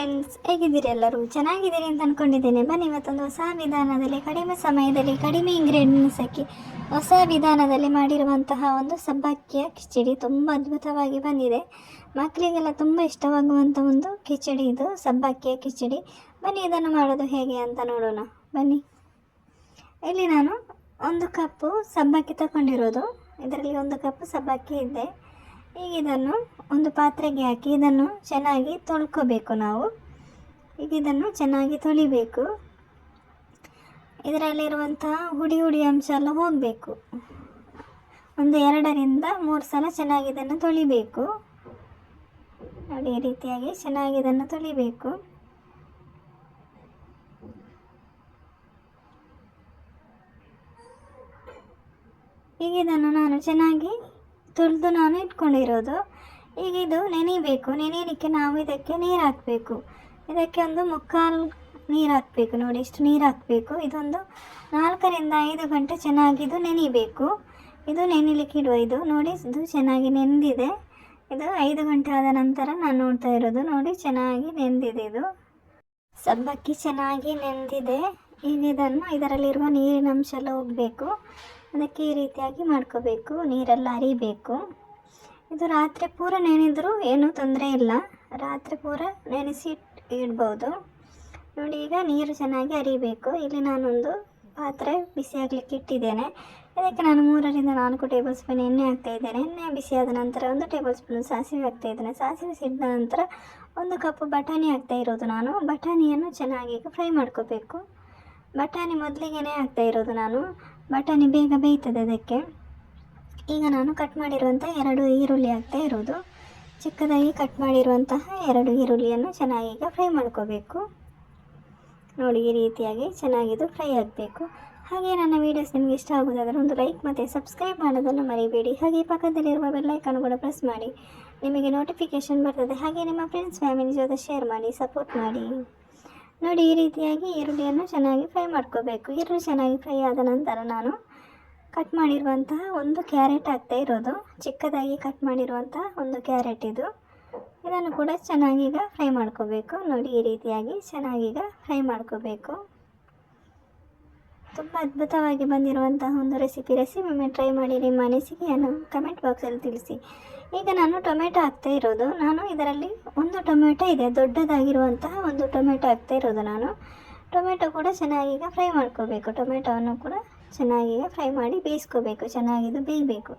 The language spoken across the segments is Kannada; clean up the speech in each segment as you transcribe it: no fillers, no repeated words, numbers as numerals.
ಫ್ರೆಂಡ್ಸ್, ಹೇಗಿದ್ದೀರಿ? ಎಲ್ಲರೂ ಚೆನ್ನಾಗಿದ್ದೀರಿ ಅಂತ ಅಂದ್ಕೊಂಡಿದ್ದೇನೆ. ಬನ್ನಿ ಇವತ್ತೊಂದು ಹೊಸ ವಿಧಾನದಲ್ಲಿ, ಕಡಿಮೆ ಸಮಯದಲ್ಲಿ, ಕಡಿಮೆ ಇಂಗ್ರೀಡಿಯೆಂಟ್ಸ್ ಹಾಕಿ ಹೊಸ ವಿಧಾನದಲ್ಲಿ ಮಾಡಿರುವಂತಹ ಒಂದು ಸಬ್ಬಕ್ಕಿಯ ಕಿಚಡಿ ತುಂಬ ಅದ್ಭುತವಾಗಿ ಬಂದಿದೆ. ಮಕ್ಕಳಿಗೆಲ್ಲ ತುಂಬ ಇಷ್ಟವಾಗುವಂಥ ಒಂದು ಕಿಚಡಿ ಇದು, ಸಬ್ಬಕ್ಕಿಯ ಕಿಚಡಿ. ಬನ್ನಿ ಇದನ್ನು ಮಾಡೋದು ಹೇಗೆ ಅಂತ ನೋಡೋಣ. ಬನ್ನಿ. ಇಲ್ಲಿ ನಾನು 1 ಕಪ್ಪು ಸಬ್ಬಕ್ಕಿ ತಗೊಂಡಿರೋದು. ಇದರಲ್ಲಿ 1 ಕಪ್ ಸಬ್ಬಕ್ಕಿ ಇದೆ. ಈಗ ಇದನ್ನು ಒಂದು ಪಾತ್ರೆಗೆ ಹಾಕಿ ಇದನ್ನು ಚೆನ್ನಾಗಿ ತೊಳ್ಕೋಬೇಕು ನಾವು. ಈಗ ಇದನ್ನು ಚೆನ್ನಾಗಿ ತೊಳಿಬೇಕು. ಇದರಲ್ಲಿರುವಂತಹ ಹುಡಿ ಅಂಶ ಎಲ್ಲ ಹೋಗಬೇಕು. ಒಂದು 2ರಿಂದ 3 ಸಲ ಚೆನ್ನಾಗಿ ಇದನ್ನು ತೊಳಿಬೇಕು. ನೋಡಿ, ಈ ರೀತಿಯಾಗಿ ಚೆನ್ನಾಗಿ ಇದನ್ನು ತೊಳಿಬೇಕು. ಈಗ ಇದನ್ನು ನಾನು ಚೆನ್ನಾಗಿ ತುಳಿದು ನಾನು ಇಟ್ಕೊಂಡಿರೋದು. ಈಗ ಇದು ನೆನೆಯಬೇಕು. ನೆನೆಯಲಿಕ್ಕೆ ನಾವು ಇದಕ್ಕೆ ನೀರು ಹಾಕಬೇಕು. ಇದಕ್ಕೆ ಒಂದು 3/4 ನೀರು ಹಾಕಬೇಕು. ನೋಡಿ, ಇಷ್ಟು ನೀರು ಹಾಕಬೇಕು. ಇದೊಂದು 4ರಿಂದ 5 ಗಂಟೆ ಚೆನ್ನಾಗಿ ಇದು ನೆನೆಯಬೇಕು. ಇದು ನೆನೆಯಲಿಕ್ಕೆ ಇಡುವ. ಇದು ನೋಡಿ, ಇದು ಚೆನ್ನಾಗಿ ನೆಂದಿದೆ. ಇದು 5 ಗಂಟೆ ಆದ ನಂತರ ನಾನು ನೋಡ್ತಾ ಇರೋದು. ನೋಡಿ, ಚೆನ್ನಾಗಿ ನೆಂದಿದೆ. ಇದು ಸಬ್ಬಕ್ಕಿ ಚೆನ್ನಾಗಿ ನೆಂದಿದೆ. ಈಗ ಇದರಲ್ಲಿರುವ ನೀರಿನ ಅಂಶ ಎಲ್ಲ ಹೋಗಬೇಕು. ಅದಕ್ಕೆ ಈ ರೀತಿಯಾಗಿ ಮಾಡ್ಕೋಬೇಕು. ನೀರೆಲ್ಲ ಹರಿಬೇಕು. ಇದು ರಾತ್ರಿ ಪೂರ ನೆನೆದರೂ ಏನೂ ತೊಂದರೆ ಇಲ್ಲ. ರಾತ್ರಿ ಪೂರ ನೆನೆಸಿ ಇಡ್ಬೋದು. ನೋಡಿ, ಈಗ ನೀರು ಚೆನ್ನಾಗಿ ಹರಿಬೇಕು. ಇಲ್ಲಿ ನಾನೊಂದು ಪಾತ್ರೆ ಬಿಸಿ ಆಗಲಿಕ್ಕೆ ಇಟ್ಟಿದ್ದೇನೆ. ಇದಕ್ಕೆ ನಾನು 3ರಿಂದ 4 ಟೇಬಲ್ ಸ್ಪೂನ್ ಎಣ್ಣೆ ಹಾಕ್ತಾಯಿದ್ದೇನೆ. ಎಣ್ಣೆ ಬಿಸಿಯಾದ ನಂತರ 1 ಟೇಬಲ್ ಸ್ಪೂನ್ ಸಾಸಿವೆ ಹಾಕ್ತಾಯಿದ್ದೇನೆ. ಸಾಸಿವೆ ಸಿಡಿದ ನಂತರ 1 ಕಪ್ ಬಟಾಣಿ ಹಾಕ್ತಾ ಇರೋದು ನಾನು. ಬಟಾಣಿಯನ್ನು ಚೆನ್ನಾಗಿ ಈಗ ಫ್ರೈ ಮಾಡ್ಕೋಬೇಕು. ಬಟಾಣಿ ಮೊದಲಿಗೆ ಹಾಕ್ತಾ ಇರೋದು ನಾನು. ಬಟಾಣಿ ಬೇಗ ಬೇಯ್ತದೆ ಅದಕ್ಕೆ. ಈಗ ನಾನು ಕಟ್ ಮಾಡಿರುವಂಥ 2 ಈರುಳ್ಳಿ ಹಾಕ್ತಾ ಇರೋದು. ಚಿಕ್ಕದಾಗಿ ಕಟ್ ಮಾಡಿರುವಂತಹ 2 ಈರುಳ್ಳಿಯನ್ನು ಚೆನ್ನಾಗಿ ಈಗ ಫ್ರೈ ಮಾಡ್ಕೋಬೇಕು. ನೋಡಿ, ಈ ರೀತಿಯಾಗಿ ಚೆನ್ನಾಗಿದು ಫ್ರೈ ಆಗಬೇಕು. ಹಾಗೆ ನನ್ನ ವೀಡಿಯೋಸ್ ನಿಮಗೆ ಇಷ್ಟ ಆಗೋದಾದರೆ ಒಂದು ಲೈಕ್ ಮತ್ತು ಸಬ್ಸ್ಕ್ರೈಬ್ ಮಾಡೋದನ್ನು ಮರಿಬೇಡಿ. ಹಾಗೆ ಪಕ್ಕದಲ್ಲಿರುವ ಬೆಲ್ಲೈಕನ್ನು ಕೂಡ ಪ್ರೆಸ್ ಮಾಡಿ. ನಿಮಗೆ ನೋಟಿಫಿಕೇಷನ್ ಬರ್ತದೆ. ಹಾಗೆ ನಿಮ್ಮ ಫ್ರೆಂಡ್ಸ್ ಫ್ಯಾಮಿಲಿ ಜೊತೆ ಶೇರ್ ಮಾಡಿ, ಸಪೋರ್ಟ್ ಮಾಡಿ. ನೋಡಿ, ಈ ರೀತಿಯಾಗಿ ಈರುಳ್ಳಿಯನ್ನು ಚೆನ್ನಾಗಿ ಫ್ರೈ ಮಾಡ್ಕೋಬೇಕು. ಈರುಳ್ಳಿ ಚೆನ್ನಾಗಿ ಫ್ರೈ ಆದ ನಂತರ ನಾನು ಕಟ್ ಮಾಡಿರುವಂತಹ 1 ಕ್ಯಾರೆಟ್ ಹಾಕ್ತಾ ಇರೋದು. ಚಿಕ್ಕದಾಗಿ ಕಟ್ ಮಾಡಿರುವಂತಹ 1 ಕ್ಯಾರೆಟ್ ಇದು. ಇದನ್ನು ಕೂಡ ಚೆನ್ನಾಗೀಗ ಫ್ರೈ ಮಾಡ್ಕೋಬೇಕು. ನೋಡಿ, ಈ ರೀತಿಯಾಗಿ ಚೆನ್ನಾಗೀಗ ಫ್ರೈ ಮಾಡ್ಕೋಬೇಕು. ತುಂಬ ಅದ್ಭುತವಾಗಿ ಬಂದಿರುವಂತಹ ಒಂದು ರೆಸಿಪಿ ಒಮ್ಮೆ ಟ್ರೈ ಮಾಡಿ. ನಿಮ್ಮ ಅನಿಸಿಕೆಯನ್ನು ಕಮೆಂಟ್ ಬಾಕ್ಸಲ್ಲಿ ತಿಳಿಸಿ. ಈಗ ನಾನು ಟೊಮೆಟೊ ಹಾಕ್ತಾ ಇರೋದು. ನಾನು ಇದರಲ್ಲಿ 1 ಟೊಮೆಟೊ ಇದೆ, ದೊಡ್ಡದಾಗಿರುವಂತಹ 1 ಟೊಮೆಟೊ ಹಾಕ್ತಾ ಇರೋದು ನಾನು. ಟೊಮೆಟೊ ಕೂಡ ಚೆನ್ನಾಗೀಗ ಫ್ರೈ ಮಾಡ್ಕೋಬೇಕು. ಟೊಮೆಟೊವನ್ನು ಕೂಡ ಚೆನ್ನಾಗೀಗ ಫ್ರೈ ಮಾಡಿ ಬೇಯಿಸ್ಕೋಬೇಕು. ಚೆನ್ನಾಗಿದು ಬೇಯಬೇಕು.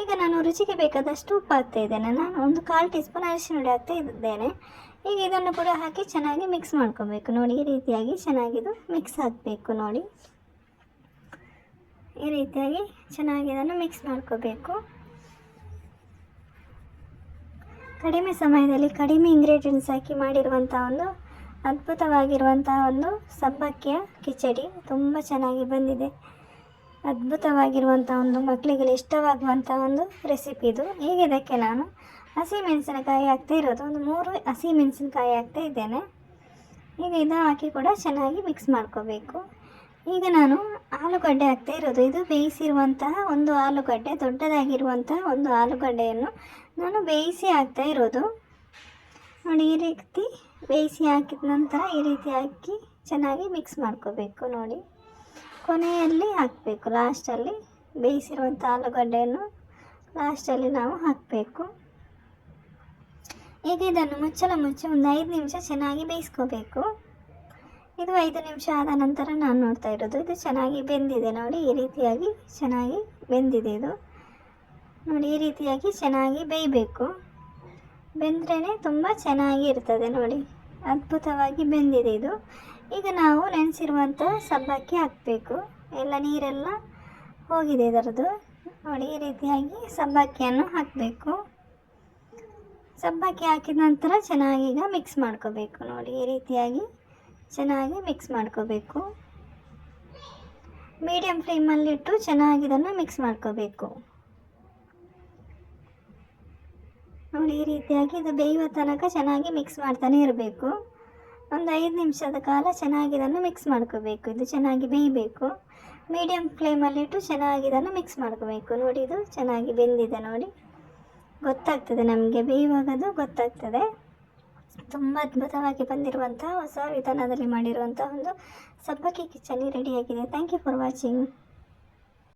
ಈಗ ನಾನು ರುಚಿಗೆ ಬೇಕಾದಷ್ಟು ಉಪ್ಪು ಹಾಕ್ತಾ ಇದ್ದೇನೆ. ನಾನು 1/4 ಟೀ ಸ್ಪೂನ್ ಅರಿಶಿನ ಹುಡಿ ಹಾಕ್ತಾ ಇದ್ದೇನೆ. ಈಗ ಇದನ್ನು ಕೂಡ ಹಾಕಿ ಚೆನ್ನಾಗಿ ಮಿಕ್ಸ್ ಮಾಡ್ಕೋಬೇಕು. ನೋಡಿ, ಈ ರೀತಿಯಾಗಿ ಚೆನ್ನಾಗಿದು ಮಿಕ್ಸ್ ಆಗಬೇಕು. ನೋಡಿ, ಈ ರೀತಿಯಾಗಿ ಚೆನ್ನಾಗಿ ಇದನ್ನು ಮಿಕ್ಸ್ ಮಾಡ್ಕೋಬೇಕು. ಕಡಿಮೆ ಸಮಯದಲ್ಲಿ ಕಡಿಮೆ ಇಂಗ್ರೀಡಿಯೆಂಟ್ಸ್ ಹಾಕಿ ಮಾಡಿರುವಂಥ ಒಂದು ಅದ್ಭುತವಾಗಿರುವಂತಹ ಒಂದು ಸಬ್ಬಕ್ಕಿಯ ಕಿಚಡಿ ತುಂಬ ಚೆನ್ನಾಗಿ ಬಂದಿದೆ. ಅದ್ಭುತವಾಗಿರುವಂಥ ಒಂದು ಮಕ್ಕಳಿಗೆ ಇಷ್ಟವಾಗುವಂಥ ಒಂದು ರೆಸಿಪಿ ಇದು. ಈಗ ಇದಕ್ಕೆ ನಾನು ಹಸಿಮೆಣಸಿನಕಾಯಿ ಹಾಕ್ತಾ ಇರೋದು. ಒಂದು 3 ಹಸಿಮೆಣಸಿನಕಾಯಿ ಹಾಕ್ತಾ ಇದ್ದೇನೆ. ಈಗ ಇದು ಹಾಕಿ ಕೂಡ ಚೆನ್ನಾಗಿ ಮಿಕ್ಸ್ ಮಾಡ್ಕೋಬೇಕು. ಈಗ ನಾನು ಆಲೂಗಡ್ಡೆ ಹಾಕ್ತಾ ಇರೋದು. ಇದು ಬೇಯಿಸಿರುವಂತಹ ಒಂದು ಆಲೂಗಡ್ಡೆ, ದೊಡ್ಡದಾಗಿರುವಂತಹ ಒಂದು ಆಲೂಗಡ್ಡೆಯನ್ನು ನಾನು ಬೇಯಿಸಿ ಹಾಕ್ತಾ ಇರೋದು. ನೋಡಿ, ಈ ರೀತಿ ಬೇಯಿಸಿ ಹಾಕಿದ ನಂತರ ಈ ರೀತಿ ಹಾಕಿ ಚೆನ್ನಾಗಿ ಮಿಕ್ಸ್ ಮಾಡ್ಕೋಬೇಕು. ನೋಡಿ, ಕೊನೆಯಲ್ಲಿ ಹಾಕಬೇಕು. ಲಾಸ್ಟಲ್ಲಿ ಬೇಯಿಸಿರುವಂಥ ಆಲೂಗಡ್ಡೆಯನ್ನು ಲಾಸ್ಟಲ್ಲಿ ನಾವು ಹಾಕಬೇಕು. ಈಗ ಇದನ್ನು ಮುಚ್ಚಿ ಒಂದು 5 ನಿಮಿಷ ಚೆನ್ನಾಗಿ ಬೇಯಿಸ್ಕೋಬೇಕು. ಇದು 5 ನಿಮಿಷ ಆದ ನಂತರ ನಾನು ನೋಡ್ತಾ ಇರೋದು. ಇದು ಚೆನ್ನಾಗಿ ಬೆಂದಿದೆ. ನೋಡಿ, ಈ ರೀತಿಯಾಗಿ ಚೆನ್ನಾಗಿ ಬೆಂದಿದೆ ಇದು. ನೋಡಿ, ಈ ರೀತಿಯಾಗಿ ಚೆನ್ನಾಗಿ ಬೇಯಬೇಕು. ಬೆಂದ್ರೇ ತುಂಬ ಚೆನ್ನಾಗಿ ಇರ್ತದೆ. ನೋಡಿ, ಅದ್ಭುತವಾಗಿ ಬೆಂದಿದೆ ಇದು. ಈಗ ನಾವು ನೆನೆಸಿರುವಂಥ ಸಬ್ಬಕ್ಕಿ ಹಾಕಬೇಕು. ಎಲ್ಲ ನೀರೆಲ್ಲ ಹೋಗಿದೆ ಇದರದ್ದು. ನೋಡಿ, ಈ ರೀತಿಯಾಗಿ ಸಬ್ಬಕ್ಕಿಯನ್ನು ಹಾಕಬೇಕು. ಸಬ್ಬಕ್ಕಿ ಹಾಕಿದ ನಂತರ ಚೆನ್ನಾಗೀಗ ಮಿಕ್ಸ್ ಮಾಡ್ಕೋಬೇಕು. ನೋಡಿ, ಈ ರೀತಿಯಾಗಿ ಚೆನ್ನಾಗಿ ಮಿಕ್ಸ್ ಮಾಡ್ಕೋಬೇಕು. ಮೀಡಿಯಮ್ ಫ್ಲೇಮಲ್ಲಿಟ್ಟು ಚೆನ್ನಾಗಿ ಇದನ್ನು ಮಿಕ್ಸ್ ಮಾಡ್ಕೋಬೇಕು. ನೋಡಿ, ಈ ರೀತಿಯಾಗಿ ಇದು ಬೇಯುವ ತನಕ ಚೆನ್ನಾಗಿ ಮಿಕ್ಸ್ ಮಾಡ್ತಾನೆ ಇರಬೇಕು. ಒಂದು 5 ನಿಮಿಷದ ಕಾಲ ಚೆನ್ನಾಗಿ ಇದನ್ನು ಮಿಕ್ಸ್ ಮಾಡ್ಕೋಬೇಕು. ಇದು ಚೆನ್ನಾಗಿ ಬೇಯಬೇಕು. ಮೀಡಿಯಮ್ ಫ್ಲೇಮಲ್ಲಿಟ್ಟು ಚೆನ್ನಾಗಿ ಇದನ್ನು ಮಿಕ್ಸ್ ಮಾಡ್ಕೋಬೇಕು. ನೋಡಿ, ಇದು ಚೆನ್ನಾಗಿ ಬೆಂದಿದೆ. ನೋಡಿ, ಗೊತ್ತಾಗ್ತದೆ ನಮಗೆ ಬೇಯುವಾಗದು ಗೊತ್ತಾಗ್ತದೆ. ತುಂಬ ಅದ್ಭುತವಾಗಿ ಬಂದಿರುವಂಥ ಹೊಸ ವಿಧಾನದಲ್ಲಿ ಮಾಡಿರುವಂಥ ಒಂದು ಸಬ್ಬಕ್ಕಿ ಕಿಚಡಿ ರೆಡಿಯಾಗಿದೆ. Thank you for watching.